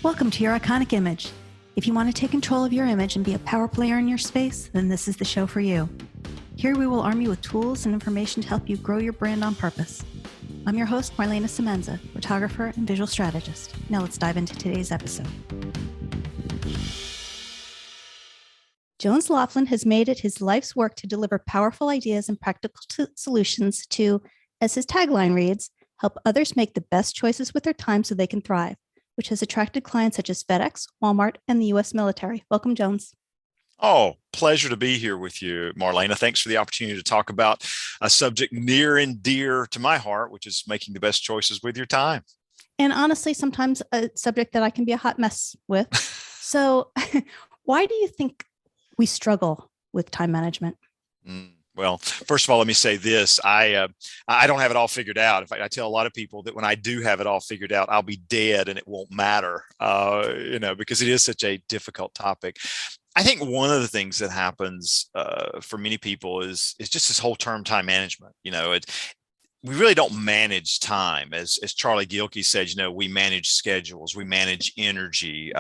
Welcome to your iconic image. If you want to take control of your image and be a power player in your space, then this is the show for you. Here we will arm you with tools and information to help you grow your brand on purpose. I'm your host, Marlana Semenza, photographer and visual strategist. Now let's dive into today's episode. Jones Loflin has made it his life's work to deliver powerful ideas and practical solutions to, as his tagline reads, help others make the best choices with their time so they can thrive, which has attracted clients such as FedEx, Wal-Mart, and the U.S. military. Welcome, Jones. Oh, pleasure to be here with you, Marlana. Thanks for the opportunity to talk about a subject near and dear to my heart, which is making the best choices with your time. And honestly, sometimes a subject that I can be a hot mess with. So why do you think we struggle with time management? Well, first of all, let me say this. I don't have it all figured out. In fact, I tell a lot of people that when I do have it all figured out, I'll be dead and it won't matter, because it is such a difficult topic. I think one of the things that happens for many people is just this whole term time management. We really don't manage time. As Charlie Gilkey said, we manage schedules, we manage energy,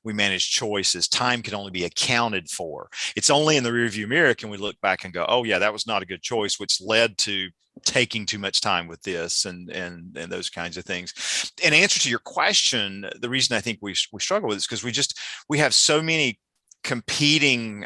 we manage choices. Time can only be accounted for. It's only in the rearview mirror can we look back and go, oh yeah, that was not a good choice, which led to taking too much time with this and those kinds of things. In answer to your question, the reason I think we struggle with it is because we have so many competing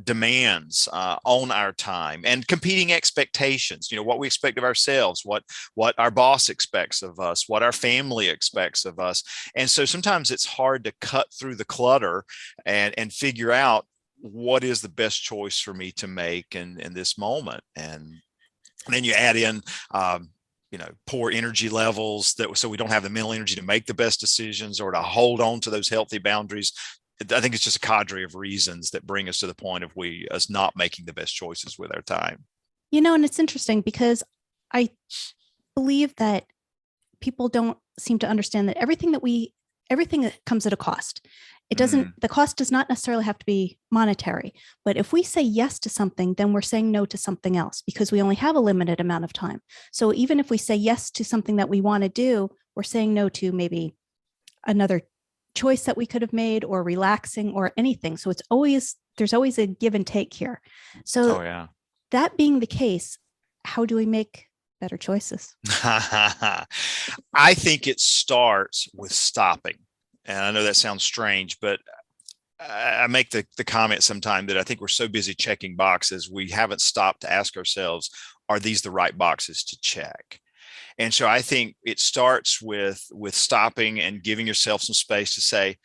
demands on our time and competing expectations, what we expect of ourselves, what our boss expects of us, what our family expects of us. And so sometimes it's hard to cut through the clutter and figure out what is the best choice for me to make in this moment. And then you add in poor energy levels so we don't have the mental energy to make the best decisions or to hold on to those healthy boundaries. I think it's just a cadre of reasons that bring us to the point of us not making the best choices with our time. And it's interesting because I believe that people don't seem to understand that everything that comes at a cost. It doesn't, the cost does not necessarily have to be monetary, but if we say yes to something, then we're saying no to something else because we only have a limited amount of time. So even if we say yes to something that we want to do, we're saying no to maybe another choice that we could have made or relaxing or anything. So there's always a give and take here. So that being the case, how do we make better choices? I think it starts with stopping. And I know that sounds strange, but I make the comment sometime that I think we're so busy checking boxes, we haven't stopped to ask ourselves, are these the right boxes to check? And so I think it starts with stopping and giving yourself some space to say,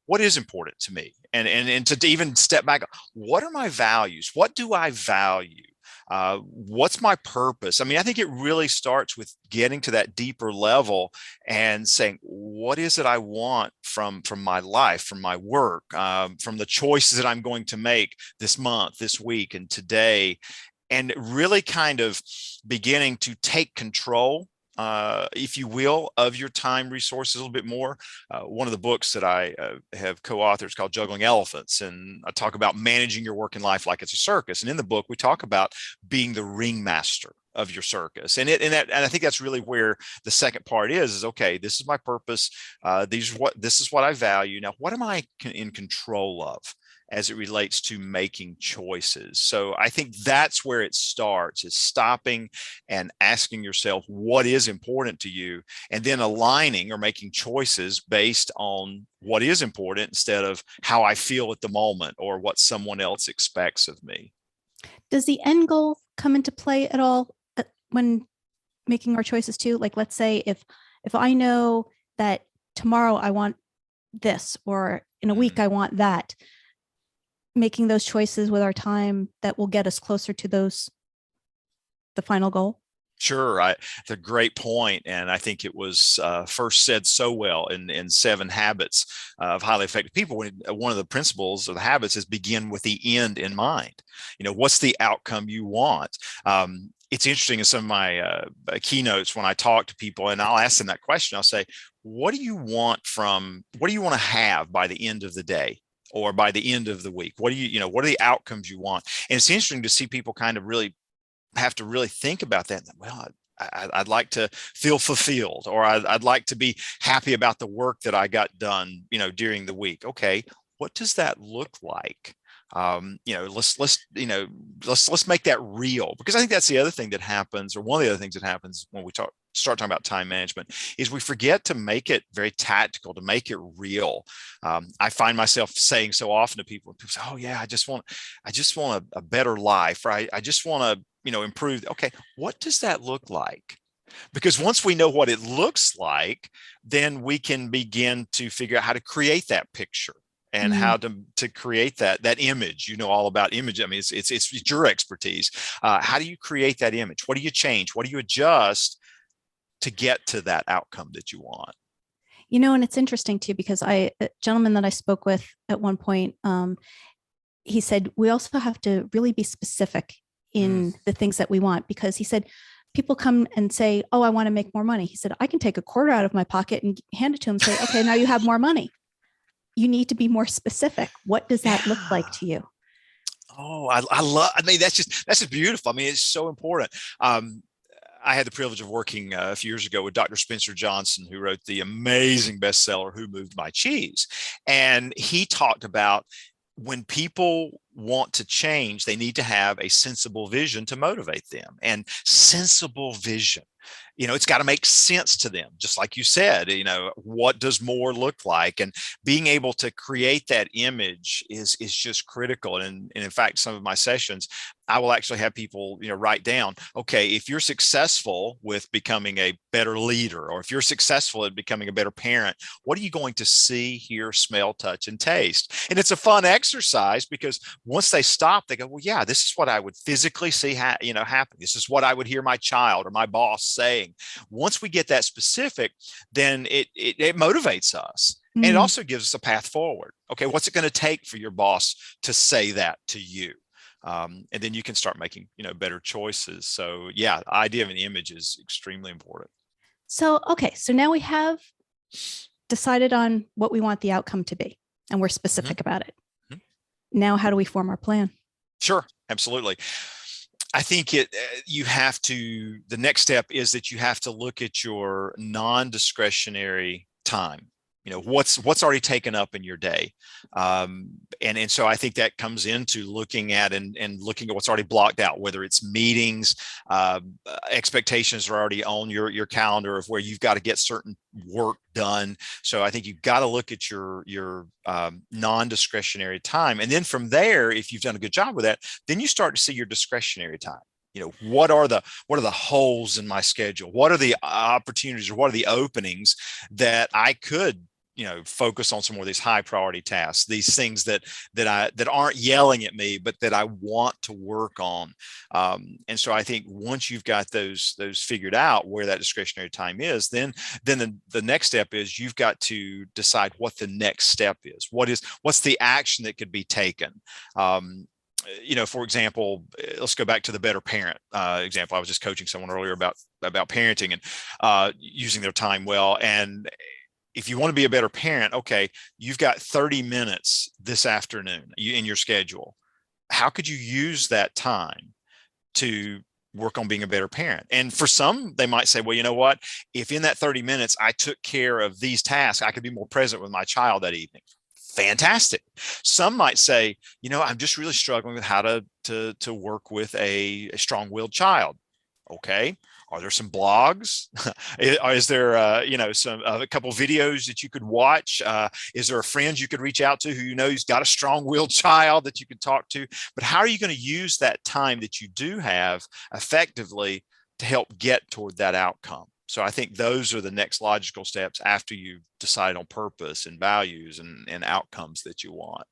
what is important to me? And to even step back, what are my values? What do I value? What's my purpose? I mean, I think it really starts with getting to that deeper level and saying, what is it I want from my life, from my work, from the choices that I'm going to make this month, this week, and today? And really kind of beginning to take control, if you will, of your time resources a little bit more. One of the books that I have co-authored is called Juggling Elephants. And I talk about managing your work and life like it's a circus. And in the book, we talk about being the ringmaster of your circus. And I think that's really where the second part is okay, this is my purpose. This is what I value. Now, what am I in control of as it relates to making choices? So I think that's where it starts, is stopping and asking yourself what is important to you, and then aligning or making choices based on what is important instead of how I feel at the moment or what someone else expects of me. Does the end goal come into play at all when making our choices too? Like, let's say if I know that tomorrow I want this, or in a week I want that, making those choices with our time that will get us closer to the final goal? Sure. It's a great point. And I think it was first said so well in 7 Habits of Highly Effective People. One of the principles of the habits is begin with the end in mind. What's the outcome you want? It's interesting in some of my keynotes when I talk to people and I'll ask them that question, I'll say, what do you want to have by the end of the day? Or by the end of the week? What are the outcomes you want? And it's interesting to see people kind of really have to really think about that. Well, I'd like to feel fulfilled, or I'd like to be happy about the work that I got done, during the week. Okay, what does that look like? Let's make that real, because I think that's the other thing that happens, or one of the other things that happens when we start talking about time management, is we forget to make it very tactical, to make it real. I find myself saying so often to people say, "Oh yeah, I just want a better life, right? I just want to, improve." Okay, what does that look like? Because once we know what it looks like, then we can begin to figure out how to create that picture, and how to create that image. All about image. I mean, it's your expertise. How do you create that image? What do you change? What do you adjust to get to that outcome that you want? And it's interesting too, because a gentleman that I spoke with at one point, he said, we also have to really be specific in the things that we want, because he said, people come and say, "Oh, I want to make more money." He said, "I can take a quarter out of my pocket and hand it to him and say, okay, now you have more money." You need to be more specific. What does that look like to you? Oh, I love, I mean, that's just beautiful. I mean, it's so important. I had the privilege of working a few years ago with Dr. Spencer Johnson, who wrote the amazing bestseller, Who Moved My Cheese? And he talked about, when people want to change, they need to have a sensible vision to motivate them. And sensible vision, it's got to make sense to them. Just like you said, what does more look like? And being able to create that image is just critical. And in fact, some of my sessions, I will actually have people, write down, okay, if you're successful with becoming a better leader, or if you're successful at becoming a better parent, what are you going to see, hear, smell, touch, and taste? And it's a fun exercise, because once they stop, they go, well, yeah, this is what I would physically see, happen. This is what I would hear my child or my boss saying. Once we get that specific, then it motivates us. And it also gives us a path forward. Okay, what's it going to take for your boss to say that to you? And then you can start making, better choices. So yeah, the idea of an image is extremely important. So, okay. So now we have decided on what we want the outcome to be, and we're specific about it. Now, how do we form our plan? Sure. Absolutely. I think the next step is that you have to look at your non-discretionary time. What's already taken up in your day. And so I think that comes into looking at and looking at what's already blocked out, whether it's meetings, expectations are already on your calendar of where you've got to get certain work done. So I think you've got to look at your non-discretionary time. And then from there, if you've done a good job with that, then you start to see your discretionary time. What are the holes in my schedule? What are the opportunities, or what are the openings that I could focus on some more of these high priority tasks, these things that aren't yelling at me, but that I want to work on. And so I think once you've got those figured out, where that discretionary time is, then the next step is you've got to decide what the next step is. What's the action that could be taken? For example, let's go back to the better parent example. I was just coaching someone earlier about parenting and using their time well. And if you want to be a better parent, okay, you've got 30 minutes this afternoon in your schedule. How could you use that time to work on being a better parent? And for some, they might say, well, you know what? If in that 30 minutes I took care of these tasks, I could be more present with my child that evening. Fantastic. Some might say, I'm just really struggling with how to work with a strong-willed child. Okay. Are there some blogs? Is there, a couple of videos that you could watch? Is there a friend you could reach out to who who's got a strong-willed child that you could talk to? But how are you going to use that time that you do have effectively to help get toward that outcome? So I think those are the next logical steps after you decide on purpose and values and outcomes that you want.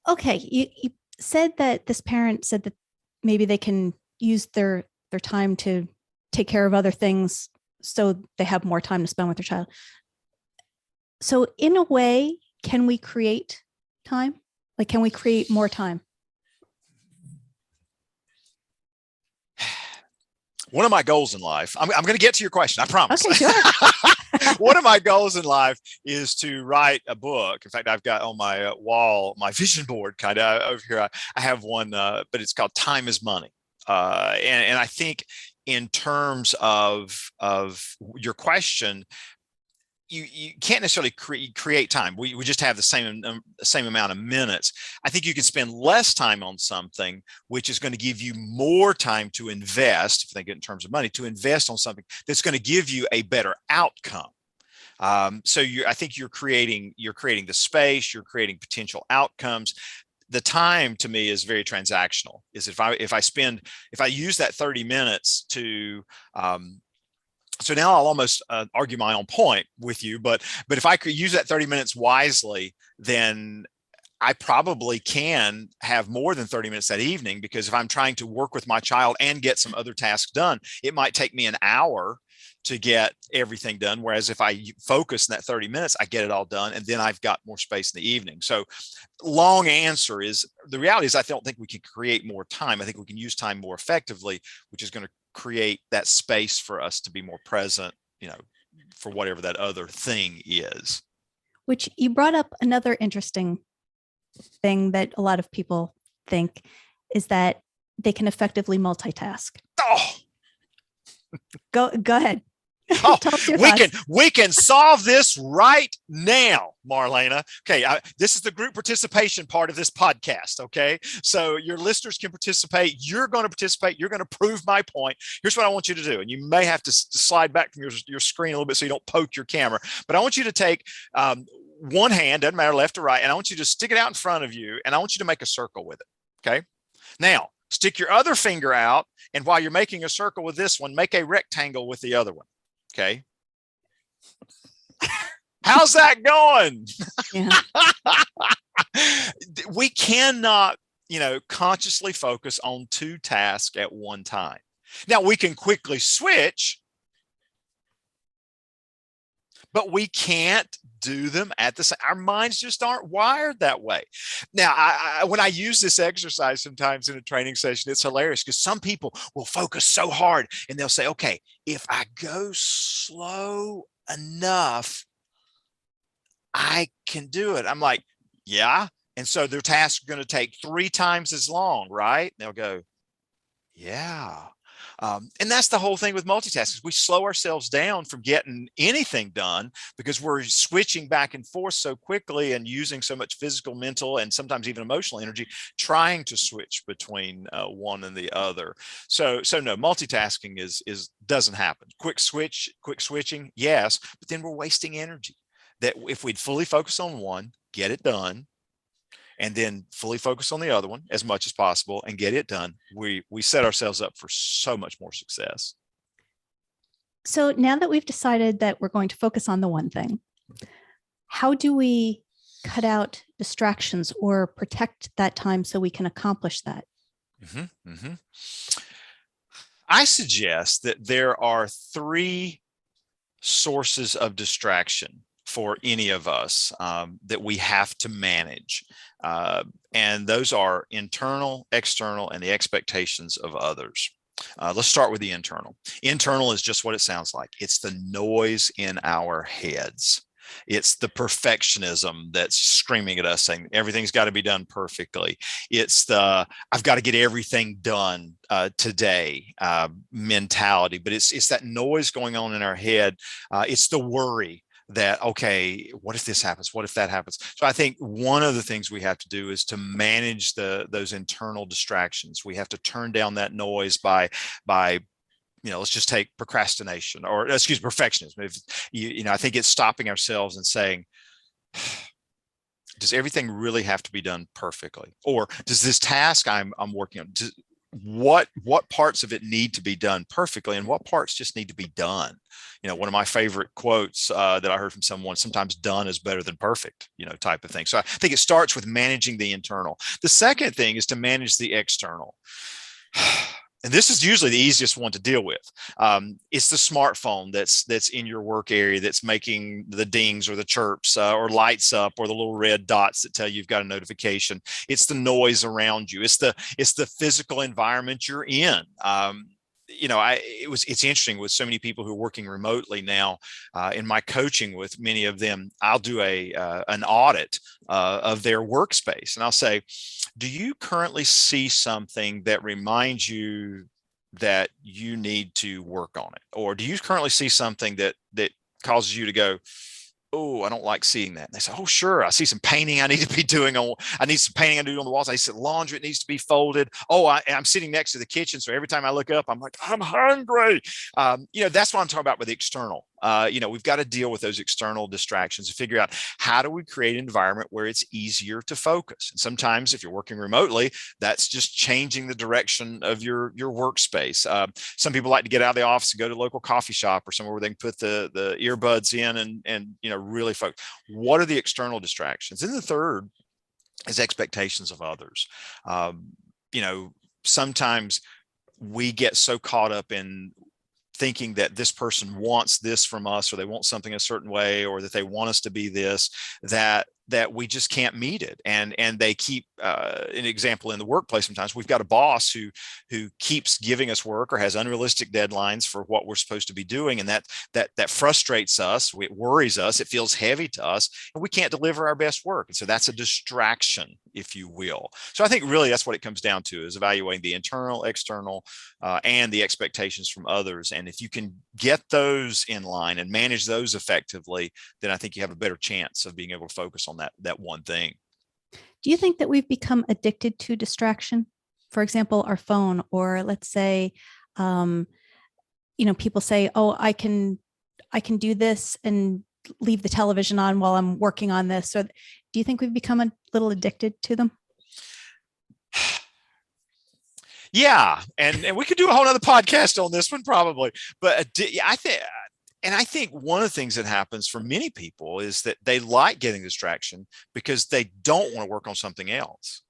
Okay. You said that this parent said that maybe they can use their time to take care of other things so they have more time to spend with their child. So in a way, can we create time? Like, can we create more time? One of my goals in life, I'm going to get to your question, I promise. Okay, sure. One of my goals in life is to write a book. In fact, I've got on my wall, my vision board kind of over here, I have one, but it's called Time is Money. And I think in terms of your question, you can't necessarily create time. We just have the same amount of minutes. I think you can spend less time on something, which is going to give you more time to invest, if they get in terms of money, to invest on something that's going to give you a better outcome. So I think you're creating the space, you're creating potential outcomes. The time to me is very transactional. Is if I use that 30 minutes to so now I'll almost argue my own point with you, but if I could use that 30 minutes wisely, then I probably can have more than 30 minutes that evening, because if I'm trying to work with my child and get some other tasks done, it might take me an hour to get everything done. Whereas if I focus in that 30 minutes, I get it all done, and then I've got more space in the evening. So long answer is, the reality is I don't think we can create more time. I think we can use time more effectively, which is going to create that space for us to be more present, for whatever that other thing is. Which you brought up another interesting thing that a lot of people think is that they can effectively multitask. Oh, go ahead. Oh, we can solve this right now, Marlana. Okay, this is the group participation part of this podcast. Okay, so your listeners can participate. You're going to participate. You're going to prove my point. Here's what I want you to do, and you may have to slide back from your screen a little bit so you don't poke your camera. But I want you to take one hand, doesn't matter left or right, and I want you to stick it out in front of you, and I want you to make a circle with it. Okay, now stick your other finger out, and while you're making a circle with this one, make a rectangle with the other one. Okay. How's that going? Yeah. We cannot, consciously focus on two tasks at one time. Now we can quickly switch, but we can't do them at the same. Our minds just aren't wired that way. Now, when I use this exercise sometimes in a training session, it's hilarious because some people will focus so hard and they'll say, okay, if I go slow enough, I can do it. I'm like, yeah. And so their task is going to take 3 times as long, right? And they'll go, yeah. And that's the whole thing with multitasking. We slow ourselves down from getting anything done because we're switching back and forth so quickly and using so much physical, mental, and sometimes even emotional energy trying to switch between one and the other. So no, multitasking doesn't happen. Quick switching, yes, but then we're wasting energy. That if we'd fully focus on one, get it done, and then fully focus on the other one as much as possible and get it done, we set ourselves up for so much more success. So now that we've decided that we're going to focus on the one thing, how do we cut out distractions or protect that time so we can accomplish that? I suggest that there are 3 sources of distraction for any of us that we have to manage. And those are internal, external, and the expectations of others. Let's start with the internal. Internal is just what it sounds like. It's the noise in our heads. It's the perfectionism that's screaming at us saying everything's got to be done perfectly. It's the I've got to get everything done today mentality. But it's that noise going on in our head. It's the worry that, okay, what if this happens? What if that happens? So I think one of the things we have to do is to manage those internal distractions. We have to turn down that noise by let's just take procrastination or perfectionism. If, I think it's stopping ourselves and saying, does everything really have to be done perfectly? Or does this task I'm working on, what parts of it need to be done perfectly and what parts just need to be done? One of my favorite quotes that I heard from someone, sometimes done is better than perfect, type of thing. So I think it starts with managing the internal. The second thing is to manage the external. And this is usually the easiest one to deal with. It's the smartphone that's in your work area that's making the dings or the chirps or lights up or the little red dots that tell you you've got a notification. It's the noise around you. It's the physical environment you're in. It's interesting with so many people who are working remotely now. In my coaching with many of them, I'll do an audit of their workspace, and I'll say, do you currently see something that reminds you that you need to work on it? Or do you currently see something that causes you to go, oh, I don't like seeing that? And they say, oh, sure. I see some painting I need to be doing I need some painting I do on the walls. I see laundry, it needs to be folded. Oh, I'm sitting next to the kitchen. So every time I look up, I'm like, I'm hungry. That's what I'm talking about with the external. We've got to deal with those external distractions and figure out how do we create an environment where it's easier to focus. And sometimes if you're working remotely, that's just changing the direction of your workspace. Some people like to get out of the office and go to a local coffee shop or somewhere where they can put the earbuds in and really focus. What are the external distractions? And the third is expectations of others. Sometimes we get so caught up in thinking that this person wants this from us, or they want something a certain way, or that they want us to be this, that we just can't meet it. And they keep an example in the workplace. Sometimes we've got a boss who keeps giving us work or has unrealistic deadlines for what we're supposed to be doing. And that frustrates us. It worries us. It feels heavy to us, and we can't deliver our best work. And so that's a distraction, if you will. So I think really that's what it comes down to, is evaluating the internal, external, and the expectations from others. And if you can get those in line and manage those effectively, then I think you have a better chance of being able to focus on that one thing. Do you think that we've become addicted to distraction? For example, our phone, or let's say, people say, "Oh, I can do this and leave the television on while I'm working on this." So, do you think we've become a little addicted to them? Yeah, and we could do a whole other podcast on this one probably, but I think one of the things that happens for many people is that they like getting distraction because they don't want to work on something else.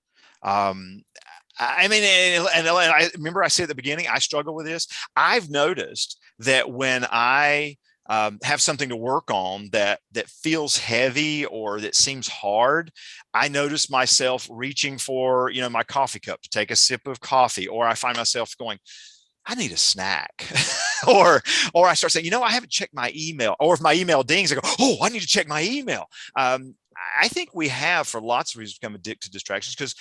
I mean, and I remember I said at the beginning, I struggle with this. I've noticed that when I have something to work on that feels heavy or that seems hard, I notice myself reaching for, my coffee cup to take a sip of coffee, or I find myself going, I need a snack. or I start saying, I haven't checked my email. Or if my email dings, I go, oh, I need to check my email. I think we have, for lots of reasons, become addicted to distractions because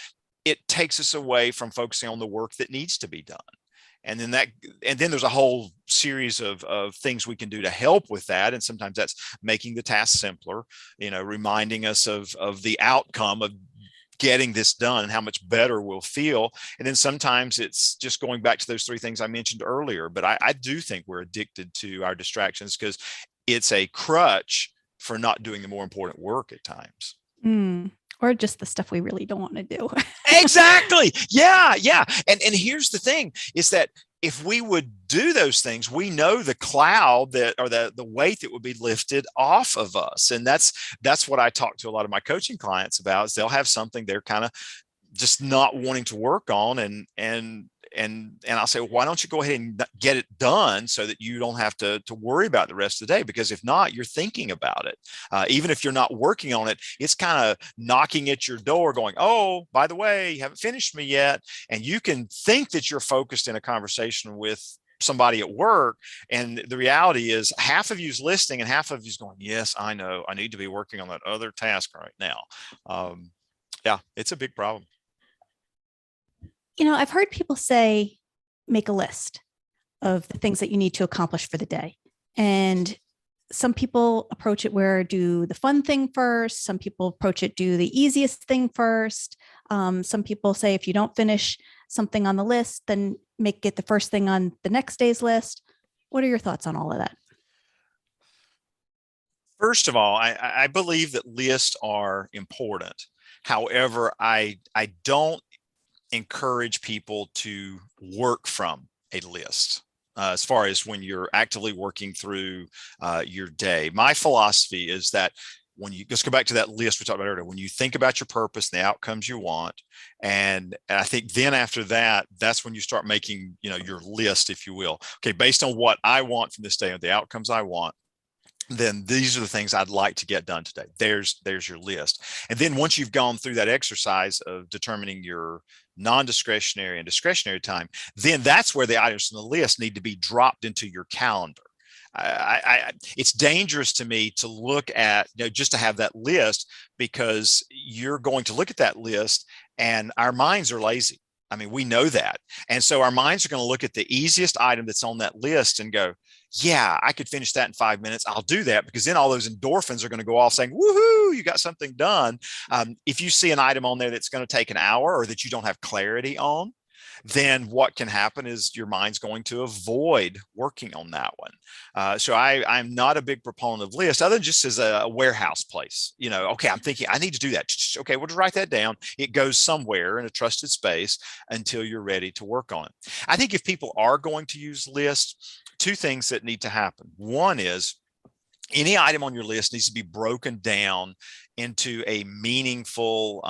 it takes us away from focusing on the work that needs to be done. And then there's a whole series of things we can do to help with that. And sometimes that's making the task simpler, reminding us of the outcome of getting this done and how much better we'll feel. And then sometimes it's just going back to those three things I mentioned earlier. But I do think we're addicted to our distractions because it's a crutch for not doing the more important work at times. Or just the stuff we really don't want to do. Exactly. Yeah. And here's the thing is that if we would do those things, we know the cloud or the weight that would be lifted off of us. And that's what I talk to a lot of my coaching clients about, is they'll have something they're kind of just not wanting to work on. And I'll say, well, why don't you go ahead and get it done so that you don't have to worry about the rest of the day? Because if not, you're thinking about it. Even if you're not working on it, it's kind of knocking at your door going, oh, by the way, you haven't finished me yet. And you can think that you're focused in a conversation with somebody at work. And the reality is half of you's listening and half of you's going, yes, I know, I need to be working on that other task right now. Yeah, it's a big problem. I've heard people say, make a list of the things that you need to accomplish for the day. And some people approach it where do the fun thing first. Some people approach it, do the easiest thing first. Some people say, if you don't finish something on the list, then make it the first thing on the next day's list. What are your thoughts on all of that? First of all, I believe that lists are important. However, I don't encourage people to work from a list as far as when you're actively working through your day. My philosophy is that when you just go back to that list we talked about earlier, when you think about your purpose and the outcomes you want, and I think then after that, that's when you start making, your list, if you will. Okay, based on what I want from this day and the outcomes I want, then these are the things I'd like to get done today. There's your list. And then once you've gone through that exercise of determining your non-discretionary and discretionary time, then that's where the items on the list need to be dropped into your calendar. It's dangerous to me to look at, just to have that list, because you're going to look at that list and our minds are lazy. I mean, we know that. And so our minds are going to look at the easiest item that's on that list and go, yeah, I could finish that in 5 minutes. I'll do that, because then all those endorphins are going to go off saying, woohoo, you got something done. If you see an item on there that's going to take an hour or that you don't have clarity on, then what can happen is your mind's going to avoid working on that one. So I'm not a big proponent of lists, other than just as a warehouse place. Okay, I'm thinking I need to do that. Okay, we'll just write that down. It goes somewhere in a trusted space until you're ready to work on it. I think if people are going to use lists, two things that need to happen. One is any item on your list needs to be broken down into a meaningful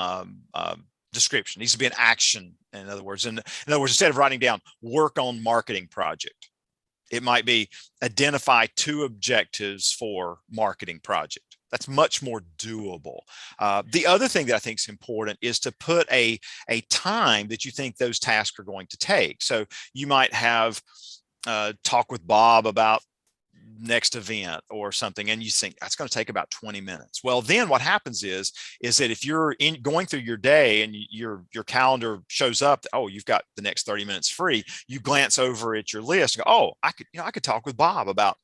description. It needs to be an action. In other words, instead of writing down work on marketing project, it might be identify 2 objectives for marketing project. That's much more doable. The other thing that I think is important is to put a time that you think those tasks are going to take. So you might have talk with Bob about next event or something, and you think that's going to take about 20 minutes. Well, then what happens is that if you're going through your day and your calendar shows up, oh, you've got the next 30 minutes free, you glance over at your list and go, oh, I could talk with Bob about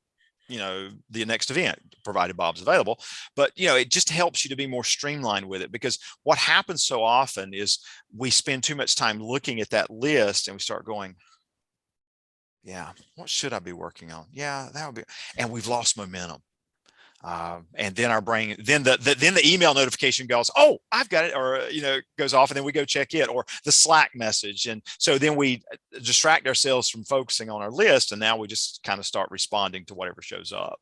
the next event, provided Bob's available. But it just helps you to be more streamlined with it, because what happens so often is we spend too much time looking at that list and we start going, yeah, what should I be working on? Yeah, that would be, and we've lost momentum. And then our brain, then the email notification goes, oh, I've got it, or goes off, and then we go check it, or the Slack message, and so then we distract ourselves from focusing on our list, and now we just kind of start responding to whatever shows up.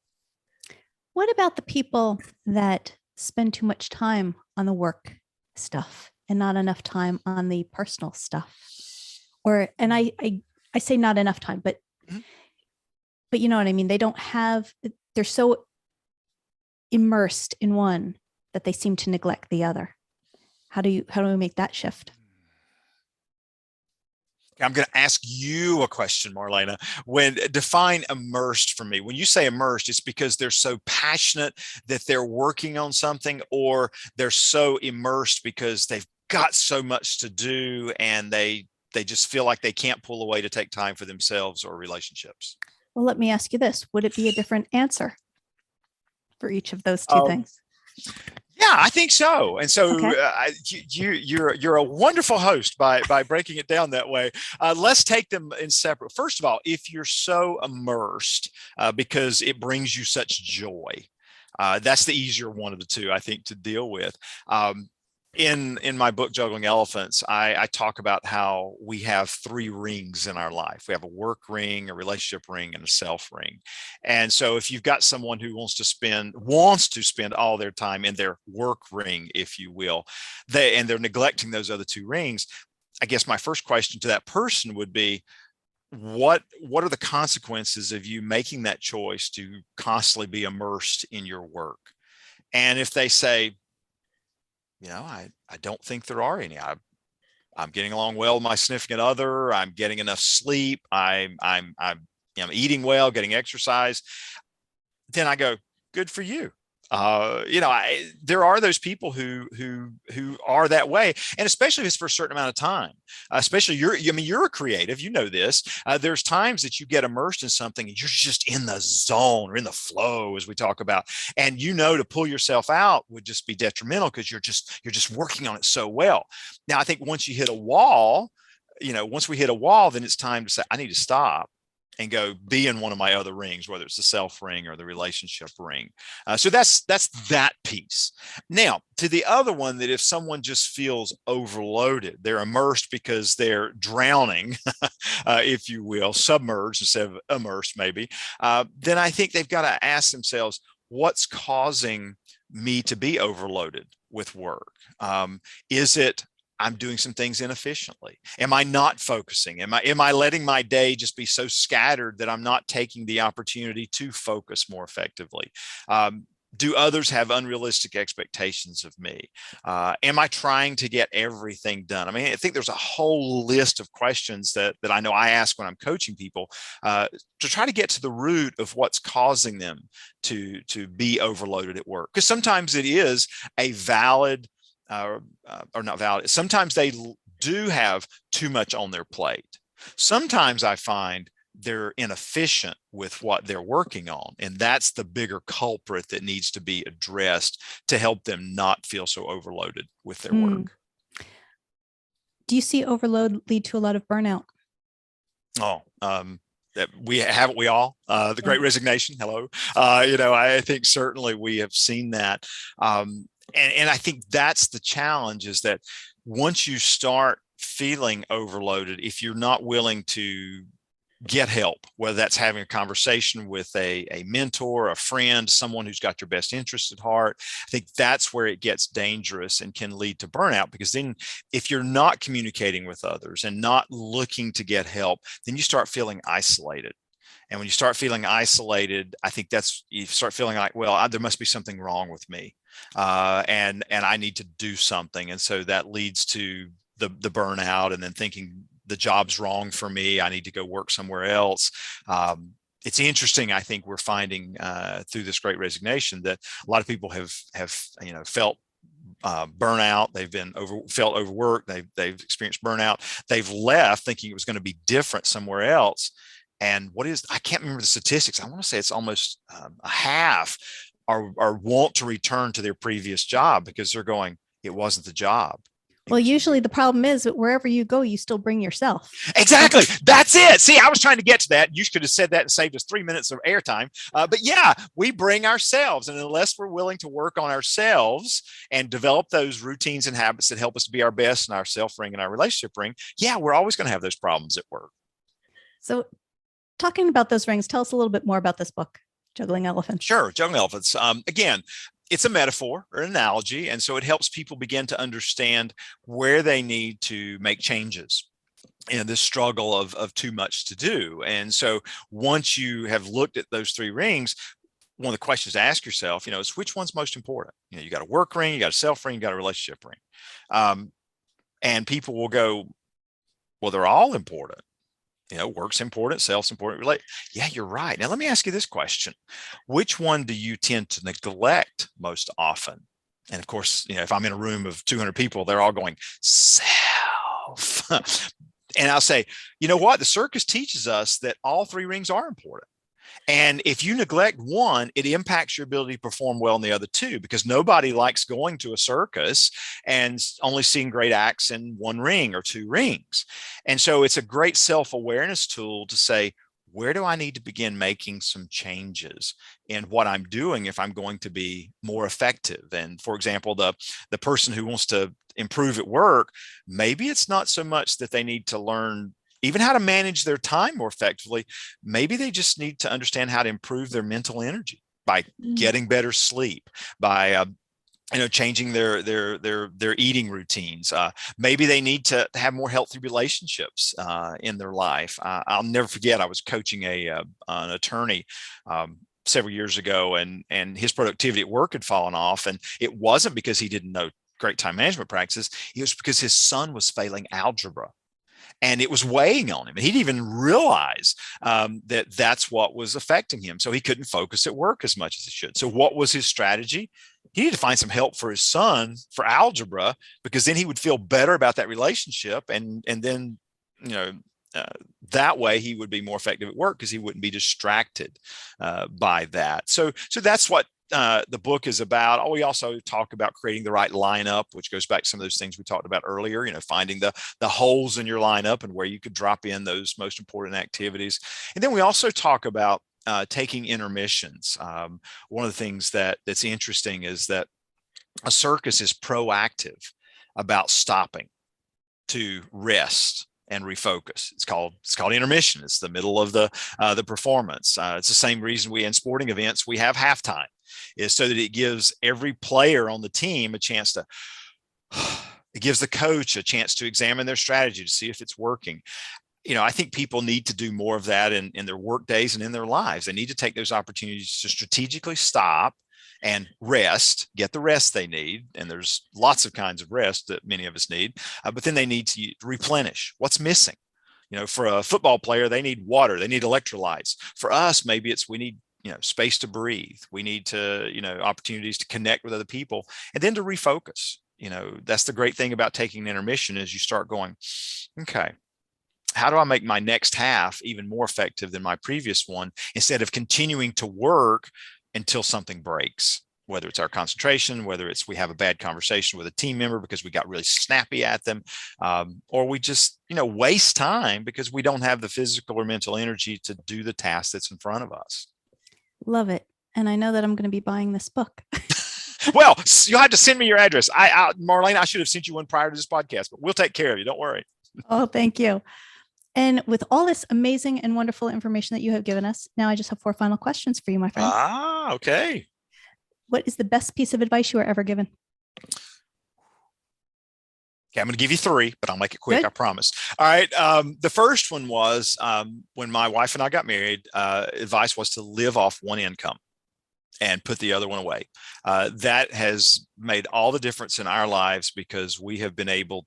What about the people that spend too much time on the work stuff and not enough time on the personal stuff? And I say not enough time, but you know what I mean? They're so immersed in one that they seem to neglect the other. How do we make that shift? I'm going to ask you a question, Marlana. Define immersed for me. When you say immersed, it's because they're so passionate that they're working on something, or they're so immersed because they've got so much to do and they just feel like they can't pull away to take time for themselves or relationships. Well, let me ask you this. Would it be a different answer for each of those two things? Yeah, I think so. And so okay. You're a wonderful host by breaking it down that way. Let's take them in separate. First of all, if you're so immersed because it brings you such joy, that's the easier one of the two, I think, to deal with. In my book, Juggling Elephants, I talk about how we have 3 rings in our life. We have a work ring, a relationship ring, and a self ring. And so if you've got someone who wants to spend all their time in their work ring, if you will, and they're neglecting those other 2 rings, I guess my first question to that person would be, what are the consequences of you making that choice to constantly be immersed in your work? And if they say, I don't think there are any. I'm getting along well with my significant other. I'm getting enough sleep. I'm eating well, getting exercise. Then I go, good for you. There are those people who are that way, and especially if it's for a certain amount of time. Especially you're a creative, this. There's times that you get immersed in something and you're just in the zone or in the flow, as we talk about, and to pull yourself out would just be detrimental because you're just working on it so well. Now, I think once you hit a wall, once we hit a wall, then it's time to say, I need to stop and go be in one of my other rings, whether it's the self ring or the relationship ring. So that's that piece. Now, to the other one, that if someone just feels overloaded, they're immersed because they're drowning, if you will, submerged instead of immersed maybe, then I think they've got to ask themselves, what's causing me to be overloaded with work? Is it I'm doing some things inefficiently? Am I not focusing? Am I letting my day just be so scattered that I'm not taking the opportunity to focus more effectively? Do others have unrealistic expectations of me? Am I trying to get everything done? I mean, I think there's a whole list of questions that I know I ask when I'm coaching people to try to get to the root of what's causing them to be overloaded at work. Because sometimes it is a valid or not valid. Sometimes they do have too much on their plate. Sometimes I find they're inefficient with what they're working on. And that's the bigger culprit that needs to be addressed to help them not feel so overloaded with their work. Do you see overload lead to a lot of burnout? Oh, that we all, the Great Resignation. Hello. I think certainly we have seen that. And I think that's the challenge, is that once you start feeling overloaded, if you're not willing to get help, whether that's having a conversation with a mentor, a friend, someone who's got your best interest at heart, I think that's where it gets dangerous and can lead to burnout. Because then if you're not communicating with others and not looking to get help, then you start feeling isolated. And when you start feeling isolated, I think you start feeling like, well, there must be something wrong with me, and I need to do something. And so that leads to the burnout, and then thinking the job's wrong for me, I need to go work somewhere else. It's interesting. I think we're finding through this Great Resignation that a lot of people have felt burnout. They've been felt overworked. They've experienced burnout. They've left thinking it was going to be different somewhere else. And I can't remember the statistics. I want to say it's almost a half are want to return to their previous job because they're going, it wasn't the job. Well, usually the problem is that wherever you go, you still bring yourself. Exactly. That's it. See, I was trying to get to that. You could have said that and saved us 3 minutes of airtime. But yeah, we bring ourselves. And unless we're willing to work on ourselves and develop those routines and habits that help us to be our best in our self ring and our relationship ring, yeah, we're always going to have those problems at work. So talking about those rings, tell us a little bit more about this book, Juggling Elephants. Sure. Juggling Elephants. Again, it's a metaphor or an analogy. And so it helps people begin to understand where they need to make changes in this struggle of too much to do. And so once you have looked at those 3 rings, one of the questions to ask yourself, is which one's most important? You got a work ring, you got a self ring, you got a relationship ring. And people will go, well, they're all important. Work's important, self's important. Yeah, you're right. Now, let me ask you this question. Which one do you tend to neglect most often? And of course, if I'm in a room of 200 people, they're all going, self. And I'll say, you know what? The circus teaches us that all 3 rings are important. And if you neglect one, it impacts your ability to perform well in the other 2, because nobody likes going to a circus and only seeing great acts in 1 ring or 2 rings. And so it's a great self-awareness tool to say, where do I need to begin making some changes in what I'm doing if I'm going to be more effective? And for example, the person who wants to improve at work, maybe it's not so much that they need to learn even how to manage their time more effectively. Maybe they just need to understand how to improve their mental energy by getting better sleep, by changing their eating routines. Maybe they need to have more healthy relationships in their life. I'll never forget, I was coaching an attorney several years ago, and his productivity at work had fallen off. And it wasn't because he didn't know great time management practices. It was because his son was failing algebra. And it was weighing on him. And he didn't even realize that that's what was affecting him. So he couldn't focus at work as much as he should. So what was his strategy? He needed to find some help for his son for algebra, because then he would feel better about that relationship. And then, that way he would be more effective at work because he wouldn't be distracted by that. So that's what the book is about. We also talk about creating the right lineup, which goes back to some of those things we talked about earlier, finding the holes in your lineup and where you could drop in those most important activities. And then we also talk about taking intermissions. One of the things that's interesting is that a circus is proactive about stopping to rest and refocus. It's called intermission. It's the middle of the performance. It's the same reason in sporting events we have halftime, is so that it gives every player on the team a chance to, it gives the coach a chance to examine their strategy to see if it's working. I think people need to do more of that in their work days and in their lives. They need to take those opportunities to strategically stop and rest, get the rest they need. And there's lots of kinds of rest that many of us need, but then they need to replenish what's missing. For a football player, they need water, they need electrolytes. For us, maybe we need space to breathe. We need to, opportunities to connect with other people, and then to refocus. that's the great thing about taking an intermission is you start going, okay, how do I make my next half even more effective than my previous one, instead of continuing to work until something breaks, whether it's our concentration, whether it's we have a bad conversation with a team member because we got really snappy at them, or we just, waste time because we don't have the physical or mental energy to do the task that's in front of us. Love it. And I know that I'm going to be buying this book. Well, you'll have to send me your address. Marlana, I should have sent you one prior to this podcast, but we'll take care of you. Don't worry. Oh, thank you. And with all this amazing and wonderful information that you have given us, now I just have 4 final questions for you, my friend. Okay. What is the best piece of advice you were ever given? Okay, I'm going to give you 3, but I'll make it quick. Good. I promise. All right. The first one was when my wife and I got married, advice was to live off one income and put the other one away. That has made all the difference in our lives, because we have been able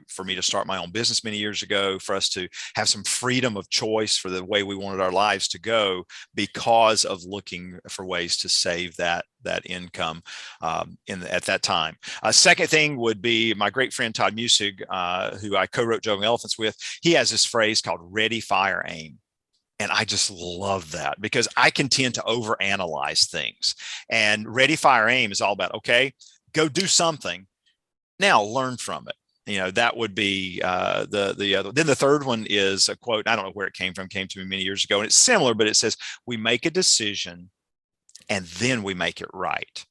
for me to start my own business many years ago, for us to have some freedom of choice for the way we wanted our lives to go, because of looking for ways to save that income at that time. Second thing would be my great friend Todd Musig, who I co-wrote Juggling Elephants with. He has this phrase called ready, fire, aim. And I just love that, because I can tend to overanalyze things. And ready, fire, aim is all about, okay, go do something. Now learn from it. That would be the other. Then the third one is a quote. I don't know where it came from. Came to me many years ago, and it's similar, but it says, we make a decision and then we make it right.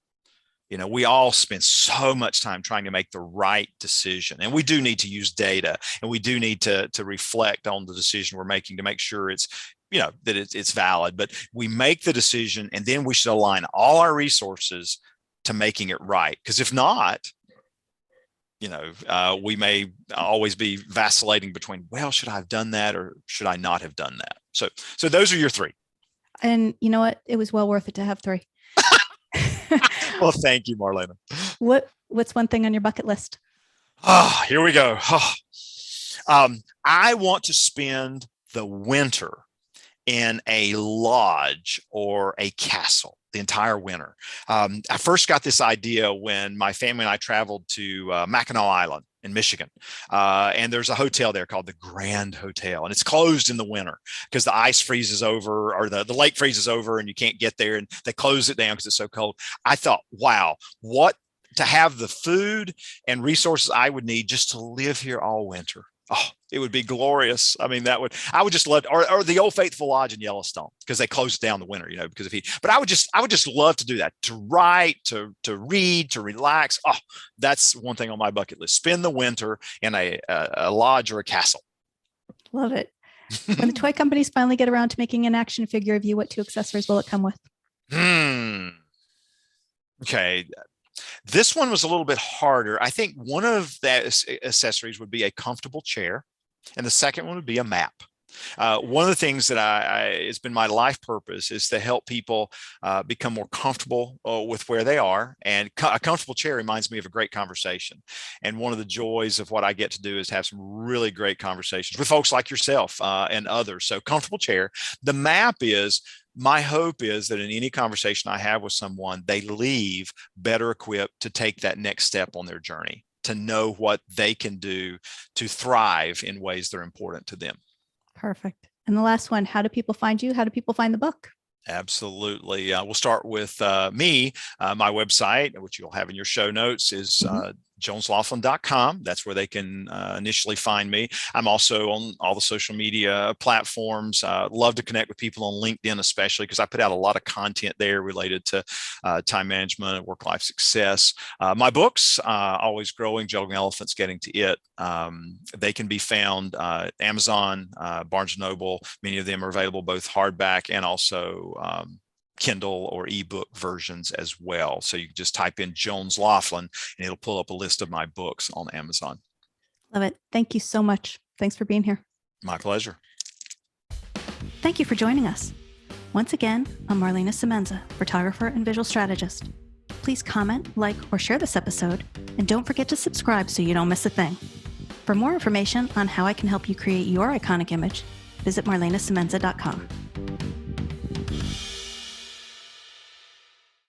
We all spend so much time trying to make the right decision, and we do need to use data, and we do need to reflect on the decision we're making to make sure it's, that it's valid. But we make the decision, and then we should align all our resources to making it right. Because if not, we may always be vacillating between, well, should I have done that or should I not have done that? So those are your 3. And you know what? It was well worth it to have 3. Well, thank you, Marlana. What's one thing on your bucket list? Here we go. I want to spend the winter in a lodge or a castle the entire winter. I first got this idea when my family and I traveled to Mackinac Island in Michigan. And there's a hotel there called the Grand Hotel, and it's closed in the winter because the ice freezes over, or the lake freezes over, and you can't get there, and they close it down because it's so cold. I thought, wow, what to have the food and resources I would need just to live here all winter. Oh, it would be glorious. I mean, I would just love, or the Old Faithful Lodge in Yellowstone, because they close it down the winter, because of heat. But I would just love to do that, to write, to read, to relax. Oh, that's one thing on my bucket list. Spend the winter in a lodge or a castle. Love it. When the toy companies finally get around to making an action figure of you, what 2 accessories will it come with? Okay. This one was a little bit harder. I think one of the accessories would be a comfortable chair, and the second one would be a map. One of the things that it's been my life purpose is to help people become more comfortable with where they are. And a comfortable chair reminds me of a great conversation. And one of the joys of what I get to do is have some really great conversations with folks like yourself and others. So comfortable chair. The map is, my hope is that in any conversation I have with someone, they leave better equipped to take that next step on their journey, to know what they can do to thrive in ways that are important to them. Perfect. And the last one, how do people find you? How do people find the book? Absolutely. We'll start with me. My website, which you'll have in your show notes, is jonesloflin.com. That's where they can initially find me. I'm also on all the social media platforms. Love to connect with people on LinkedIn, especially because I put out a lot of content there related to time management and work-life success. My books, Always Growing, Juggling Elephants, Getting to It. They can be found Amazon, Barnes & Noble. Many of them are available both hardback and also Kindle or ebook versions as well. So you can just type in Jones Loflin and it'll pull up a list of my books on Amazon. Love it. Thank you so much. Thanks for being here. My pleasure. Thank you for joining us. Once again, I'm Marlana Semenza, photographer and visual strategist. Please comment, like, or share this episode, and don't forget to subscribe so you don't miss a thing. For more information on how I can help you create your iconic image, visit marlanasemenza.com.